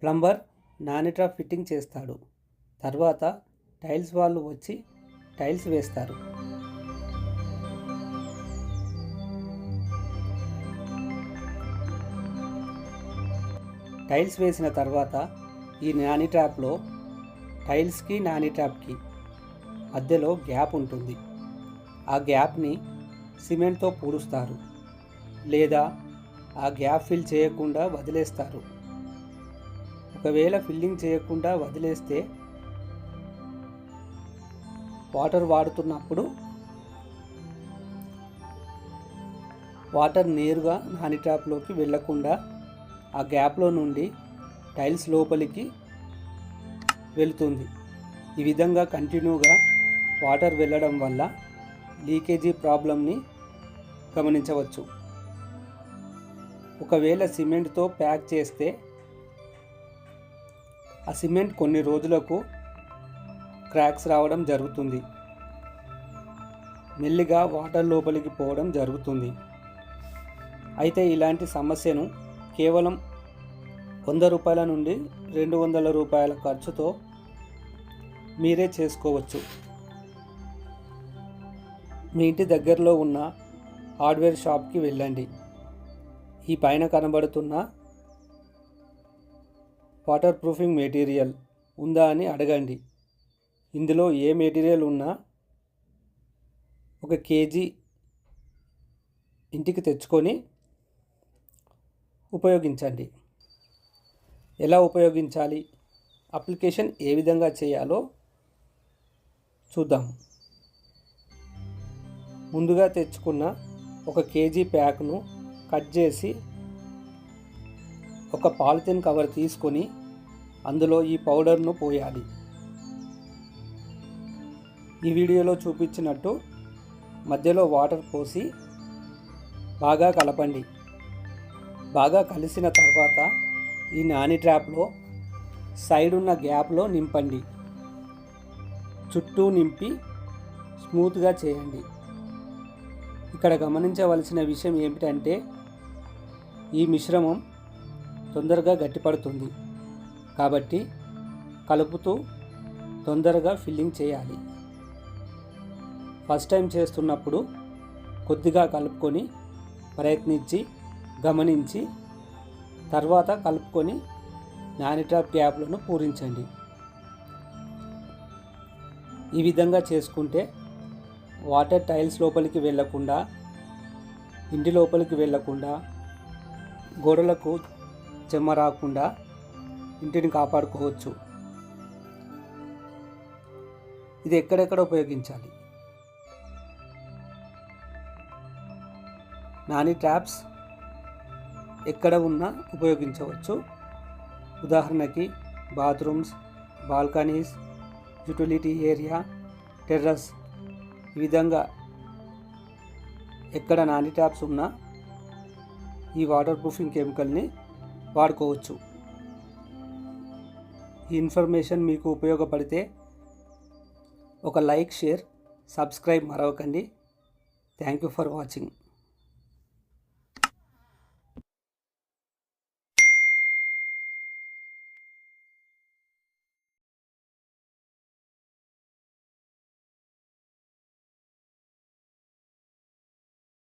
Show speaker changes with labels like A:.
A: Plumber Nani tap fitting చేస్తాడు. తర్వాత tiles వాళ్ళు వచ్చి టైల్స్ వేస్తారు. టైల్స్ వేసిన తర్వాత ఈ నాని ట్యాప్లో టైల్స్కి నాని ట్యాప్కి మధ్యలో గ్యాప్ ఉంటుంది. ఆ గ్యాప్ని సిమెంట్తో పూడుస్తారు, లేదా ఆ గ్యాప్ ఫిల్ చేయకుండా వదిలేస్తారు. ఒకవేళ ఫిల్లింగ్ చేయకుండా వదిలేస్తే వాటర్ వాడుతున్నప్పుడు వాటర్ నేరుగా నాని ట్యాప్లోకి వెళ్ళకుండా ఆ గ్యాప్లో నుండి టైల్స్ లోపలికి వెళుతుంది. ఈ విధంగా కంటిన్యూగా వాటర్ వెళ్ళడం వల్ల లీకేజీ ప్రాబ్లంని గమనించవచ్చు. ఒకవేళ సిమెంట్తో ప్యాక్ చేస్తే ఆ సిమెంట్ కొన్ని రోజులకు క్రాక్స్ రావడం జరుగుతుంది. మెల్లిగా వాటర్ లోపలికి పోవడం జరుగుతుంది. అయితే ఇలాంటి సమస్యను కేవలం 100 రూపాయల నుండి 200 రూపాయల ఖర్చుతో మీరే చేసుకోవచ్చు. మీ ఇంటి దగ్గరలో ఉన్న హార్డ్వేర్ షాప్కి వెళ్ళండి. ఈ పైన కనబడుతున్న వాటర్ ప్రూఫింగ్ మెటీరియల్ ఉందా అని అడగండి. ఇందులో ఏ మెటీరియల్ ఉన్నా 1 కేజీ ఇంటికి తెచ్చుకొని ఉపయోగించండి. ఎలా ఉపయోగించాలి, అప్లికేషన్ ఏ విధంగా చేయాలో చూద్దాం. ముందుగా తెచ్చుకున్న 1 కేజీ ప్యాక్ను కట్ చేసి ఒక పాలిథిన్ కవర్ తీసుకొని అందులో ఈ పౌడర్ను పోయాలి. ఈ వీడియోలో చూపించినట్టు మధ్యలో వాటర్ పోసి బాగా కలపండి. బాగా కలిసిన తర్వాత ఈ నాని ట్యాప్లో సైడ్ ఉన్న గ్యాప్లో నింపండి. చుట్టూ నింపి స్మూత్గా చేయండి. ఇక్కడ గమనించవలసిన విషయం ఏమిటంటే ఈ మిశ్రమం తొందరగా గట్టిపడుతుంది. కాబట్టి కలుపుతూ తొందరగా ఫిల్లింగ్ చేయాలి. ఫస్ట్ టైం చేస్తున్నప్పుడు కొద్దిగా కలుపుకొని ప్రయత్నించి గమనించి తర్వాత కలుపుకొని నాని ట్యాప్ గ్యాప్లను పూరించండి. ఈ విధంగా చేసుకుంటే వాటర్ టైల్స్ లోపలికి వెళ్ళకుండా, ఇంటి లోపలికి వెళ్ళకుండా, గోడలకు చెమ్మ రాకుండా ఇంటిని కాపాడుకోవచ్చు. ఇది ఎక్కడెక్కడ ఉపయోగించాలి? నాని ట్యాప్స్ ఎక్కడ ఉన్నా ఉపయోగించవచ్చు. ఉదాహరణకి bathrooms, balconies, utility area, terrace, ఈ విధంగా ఎక్కడ నాని ట్యాప్స్ ఉన్నా ఈ వాటర్ ప్రూఫింగ్ కెమికల్ని వాడుకోవచ్చు. ఈ ఇన్ఫర్మేషన్ మీకు ఉపయోగపడితే ఒక లైక్, షేర్, సబ్స్క్రైబ్ మరవకండి. Thank you for watching.